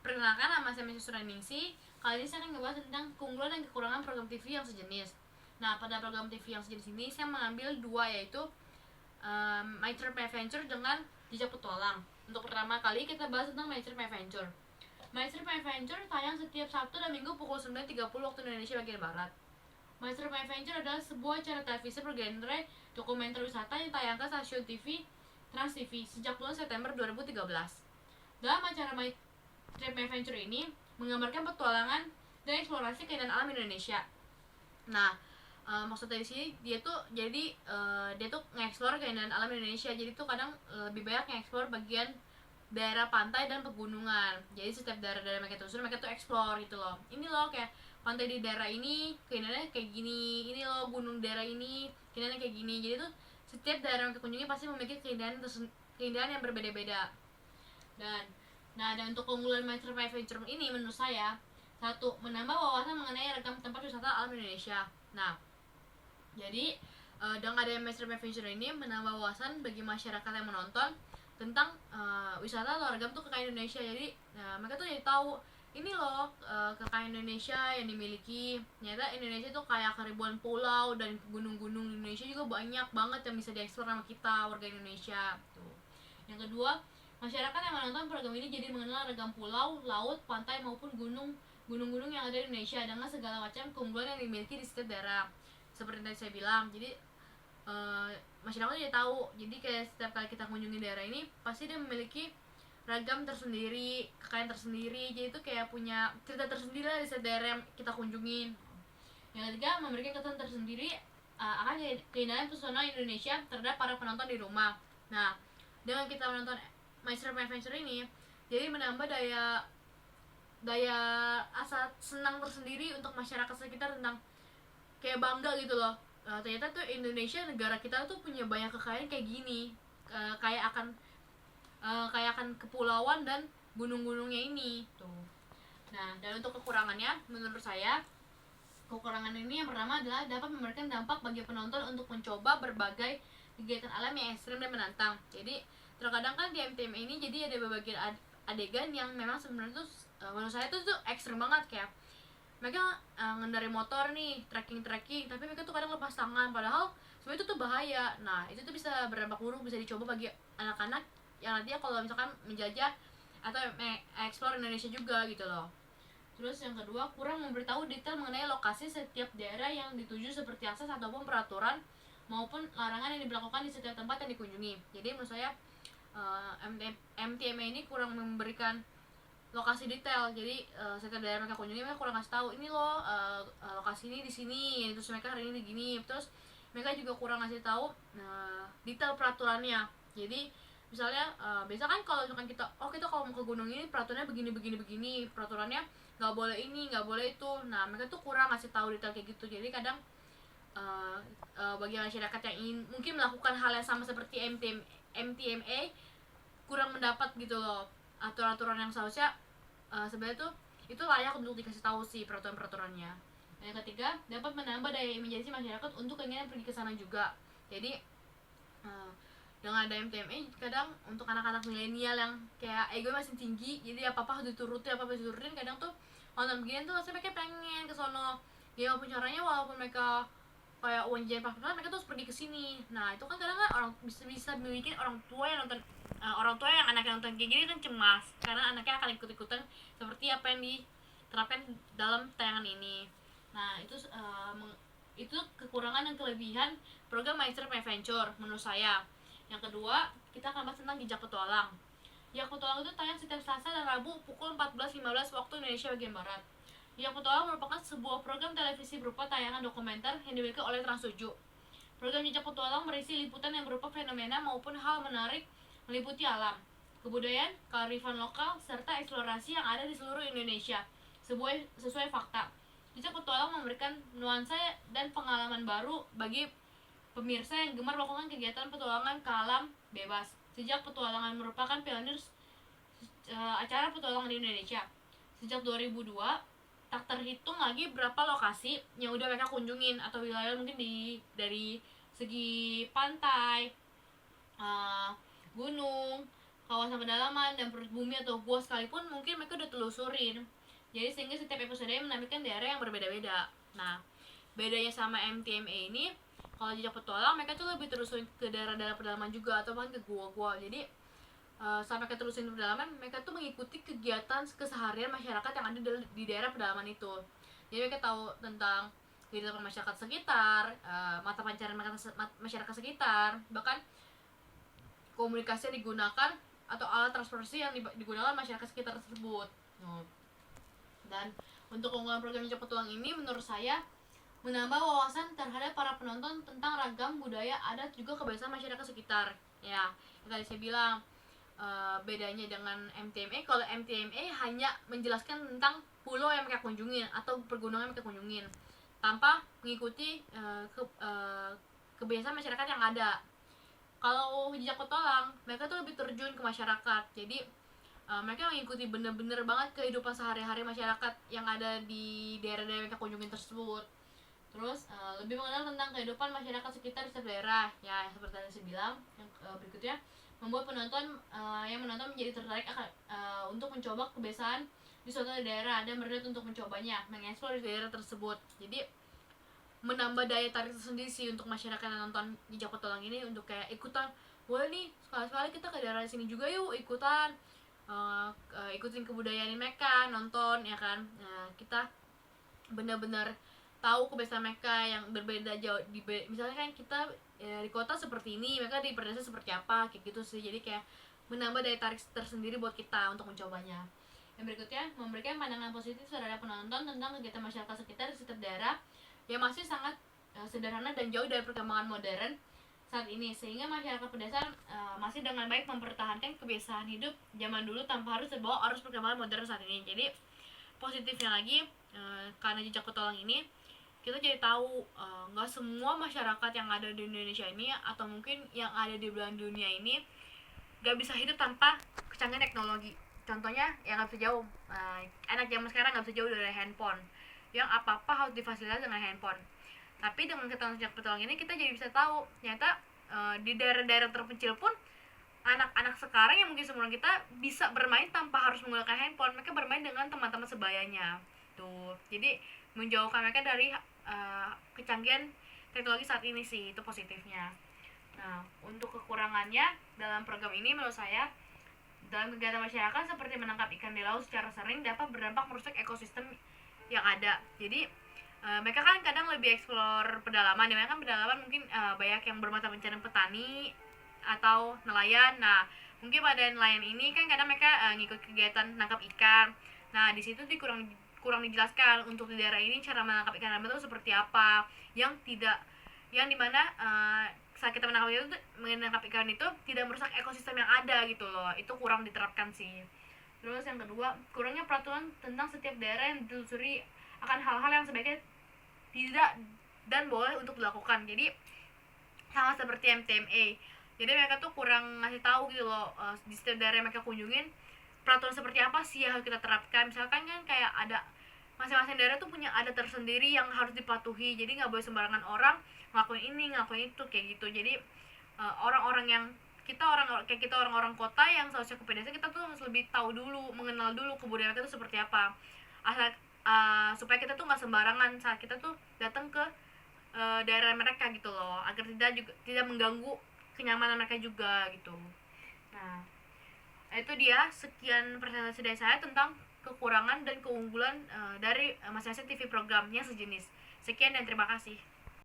Perkenalkan, nama saya Messi Suraningsi. Kali ini saya akan ngebahas tentang keunggulan dan kekurangan program TV yang sejenis. Nah, pada program TV yang sejenis ini saya mengambil dua, yaitu My Trip Adventure dengan Jejak Petualang. Untuk pertama kali kita bahas tentang My Trip Adventure. My Trip Adventure tayang setiap Sabtu dan Minggu pukul 9.30 waktu Indonesia bagian Barat. My Trip Adventure adalah sebuah acara televisi bergenre dokumenter wisata yang tayangkan stasiun TV Trans TV sejak bulan September 2013. Dalam acara My Trip Adventure ini menggambarkan petualangan dan eksplorasi keindahan alam Indonesia. Nah, maksudnya di sini dia tuh nge-explore keindahan alam Indonesia. Jadi tuh kadang lebih banyak nge-explore bagian daerah pantai dan pegunungan. Jadi setiap daerah-daerah mereka tuh explore gitu loh. Ini loh kayak pantai di daerah ini keindahannya kayak gini. Ini loh gunung daerah ini keindahannya kayak gini. Jadi tuh setiap daerah yang kita kunjungi pasti memiliki keindahan yang berbeda-beda. Dan untuk keunggulan My Trip Adventure ini menurut saya, satu, menambah wawasan mengenai ragam tempat wisata alam Indonesia. Nah, jadi dengan adanya My Trip Adventure ini menambah wawasan bagi masyarakat yang menonton tentang wisata atau ragam tuh kekayaan Indonesia. Jadi mereka tuh jadi tahu ini loh kekayaan Indonesia yang dimiliki. Ternyata Indonesia tuh kayak ribuan pulau dan gunung-gunung. Indonesia juga banyak banget yang bisa dieksplor sama kita warga Indonesia tuh. Yang kedua, masyarakat yang menonton program ini jadi mengenal ragam pulau, laut, pantai maupun gunung-gunung yang ada di Indonesia dengan segala macam keunggulan yang dimiliki di setiap daerah. Seperti tadi saya bilang, jadi masyarakat jadi tahu. Jadi kayak setiap kali kita kunjungi daerah ini, pasti dia memiliki ragam tersendiri, kekayaan tersendiri. Jadi itu kayak punya cerita tersendiri lah di setiap daerah yang kita kunjungin. Yang ketiga, memberikan kesan tersendiri akan keindahan pesona Indonesia terhadap para penonton di rumah. Nah, dengan kita menonton My Trip Adventure ini, jadi menambah daya asa senang tersendiri untuk masyarakat sekitar tentang kayak bangga gitu loh. Ternyata tuh Indonesia, negara kita tuh punya banyak kekayaan kayak gini, kayak akan kepulauan dan gunung-gunungnya ini tuh. Nah, dan untuk kekurangannya, menurut saya kekurangan ini yang pertama adalah dapat memberikan dampak bagi penonton untuk mencoba berbagai kegiatan alam yang ekstrim dan menantang. Jadi terkadang kan di MTM ini jadi ada beberapa adegan yang memang sebenarnya tuh menurut saya tuh ekstrim banget. Kayak mereka ngendari motor nih, trekking, tapi mereka tuh kadang lepas tangan, padahal sebenarnya itu tuh bahaya. Nah, itu tuh bisa berdampak buruk, bisa dicoba bagi anak-anak yang nantinya kalau misalkan menjajah atau explore Indonesia juga gitu loh. Terus yang kedua, kurang memberitahu detail mengenai lokasi setiap daerah yang dituju seperti akses ataupun peraturan maupun larangan yang diberlakukan di setiap tempat yang dikunjungi. Jadi menurut saya MTMA ini kurang memberikan lokasi detail. Jadi setiap daerah mereka kunjungi mereka kurang kasih tahu ini loh lokasi ini di sini, terus mereka hari ini gini. Terus mereka juga kurang kasih tahu detail peraturannya. Jadi misalnya biasa kan kalau misalkan kita kalau mau ke gunung ini peraturannya begini, peraturannya nggak boleh ini, nggak boleh itu. Nah, mereka tuh kurang ngasih tahu detail kayak gitu. Jadi kadang bagi masyarakat yang ingin mungkin melakukan hal yang sama seperti MTMA kurang mendapat gitu loh aturan-aturan yang seharusnya sebenarnya tuh itu layak untuk dikasih tahu sih peraturan-peraturannya. Yang ketiga, dapat menambah daya imajinasi masyarakat untuk keinginan pergi ke sana juga. Jadi dengan ada MTMA kadang untuk anak-anak milenial yang kayak ego masih tinggi, jadi apa-apa harus diturutin, kadang tuh nonton begini tuh rasanya mereka pengen ke sono. Ya walaupun caranya, walaupun mereka kayak uang jajan pas-pasan, mereka tuh harus pergi ke sini. Nah, itu kan kadang kan orang bisa bikin orang tua yang nonton yang anaknya nonton kayak gini kan cemas karena anaknya akan ikut-ikutan seperti apa yang diterapkan dalam tayangan ini. Nah, itu kekurangan dan kelebihan program My Trip Adventure menurut saya. Yang kedua, kita akan bahas tentang Jejak Petualang. Jejak Petualang itu tayang setiap Selasa dan Rabu pukul 14.15 waktu Indonesia bagian Barat. Jejak Petualang merupakan sebuah program televisi berupa tayangan dokumenter yang dimiliki oleh Trans 7. Program Jejak Petualang berisi liputan yang berupa fenomena maupun hal menarik meliputi alam, kebudayaan, kearifan lokal, serta eksplorasi yang ada di seluruh Indonesia sesuai fakta. Jejak Petualang memberikan nuansa dan pengalaman baru bagi pemirsa yang gemar melakukan kegiatan petualangan ke alam bebas. Jejak Petualangan merupakan pionir acara petualangan di Indonesia. Sejak 2002, tak terhitung lagi berapa lokasi yang udah mereka kunjungin atau wilayah mungkin dari segi pantai, gunung, kawasan pedalaman dan perut bumi atau gua sekalipun mungkin mereka udah telusurin. Jadi sehingga setiap episodenya menampilkan daerah yang berbeda-beda. Nah, bedanya sama MTMA ini, kalau Jejak Petualang mereka tuh lebih terusin ke daerah-daerah pedalaman juga atau bahkan ke gua-gua. Jadi sampai ke terusin pedalaman, mereka tuh mengikuti kegiatan keseharian masyarakat yang ada di daerah pedalaman itu. Jadi mereka tahu tentang kehidupan masyarakat sekitar, mata pencarian masyarakat sekitar, bahkan komunikasi yang digunakan atau alat transportasi yang digunakan masyarakat sekitar tersebut. Dan untuk keunggulan program Jejak Petualang ini menurut saya menambah wawasan terhadap para penonton tentang ragam budaya, adat, juga kebiasaan masyarakat sekitar. Ya, yang tadi saya bilang bedanya dengan MTMA, kalau MTMA hanya menjelaskan tentang pulau yang mereka kunjungin atau pergunungan yang mereka kunjungin tanpa mengikuti kebiasaan masyarakat yang ada. Kalau Jejak Petualang mereka tuh lebih terjun ke masyarakat, jadi mereka mengikuti bener-bener banget kehidupan sehari-hari masyarakat yang ada di daerah-daerah mereka kunjungin tersebut. Terus lebih mengenal tentang kehidupan masyarakat sekitar di setiap daerah. Ya, seperti yang saya bilang, yang berikutnya membuat penonton yang menonton menjadi tertarik untuk mencoba kebiasaan di suatu daerah dan berniat untuk mencobanya, mengeksplor di daerah tersebut. Jadi menambah daya tarik tersendiri sih untuk masyarakat yang nonton Jejak Petualang ini, untuk kayak ikutan, wah nih sekali-sekali kita ke daerah sini juga yuk, ikutan ikutin kebudayaan mereka, nonton ya kan. Kita benar-benar tahu kebiasaan mereka yang berbeda jauh. Misalnya kan kita di kota seperti ini, mereka di pedesaan seperti apa, kayak gitu sih. Jadi kayak menambah daya tarik tersendiri buat kita untuk mencobanya. Yang berikutnya, memberikan pandangan positif terhadap penonton tentang kegiatan masyarakat sekitar di setiap daerah yang masih sangat sederhana dan jauh dari perkembangan modern saat ini, sehingga masyarakat pedesaan masih dengan baik mempertahankan kebiasaan hidup zaman dulu tanpa harus terbawa arus perkembangan modern saat ini. Jadi positifnya lagi, karena Jejak Petualang ini kita jadi tahu nggak semua masyarakat yang ada di Indonesia ini atau mungkin yang ada di belahan dunia ini nggak bisa hidup tanpa kecanggihan teknologi. Contohnya yang nggak bisa jauh, anak zaman sekarang nggak bisa jauh dari handphone, yang apa-apa harus difasilitasi dengan handphone. Tapi dengan ketahuan Jejak Petualang ini kita jadi bisa tahu ternyata di daerah-daerah terpencil pun anak-anak sekarang yang mungkin seumuran kita bisa bermain tanpa harus menggunakan handphone. Mereka bermain dengan teman-teman sebayanya tuh. Jadi menjauhkan mereka dari kecanggihan teknologi saat ini sih, itu positifnya. Nah, untuk kekurangannya dalam program ini menurut saya, dalam kegiatan masyarakat seperti menangkap ikan di laut secara sering dapat berdampak merusak ekosistem yang ada. Jadi mereka kan kadang lebih eksplor pedalaman, dimana kan pedalaman mungkin banyak yang bermata pencarian petani atau nelayan. Nah, mungkin pada nelayan ini kan kadang mereka ngikut kegiatan nangkap ikan. Nah, di situ kurang dijelaskan untuk di daerah ini cara menangkap ikan itu seperti apa, yang dimana saat kita menangkap ikan itu tidak merusak ekosistem yang ada gitu loh. Itu kurang diterapkan sih. Terus yang kedua, kurangnya peraturan tentang setiap daerah yang ditelusuri akan hal-hal yang sebaiknya tidak dan boleh untuk dilakukan. Jadi sama seperti MTMA, jadi mereka tuh kurang ngasih tahu gitu loh, di setiap daerah yang mereka kunjungin peraturan seperti apa sih yang harus kita terapkan. Misalkan kan kayak ada masing-masing daerah tuh punya adat tersendiri yang harus dipatuhi, jadi nggak boleh sembarangan orang ngelakuin ini ngelakuin itu kayak gitu. Jadi orang-orang yang orang-orang kota yang seharusnya ke pedesaan, kita tuh harus lebih tahu dulu, mengenal dulu kebudayaan kita tuh seperti apa, asal supaya kita tuh nggak sembarangan saat kita tuh datang ke daerah mereka gitu loh, agar tidak mengganggu kenyamanan mereka juga gitu. Nah, itu dia sekian presentasi dari saya tentang kekurangan dan keunggulan dari masing-masing TV program yang sejenis. Sekian dan terima kasih.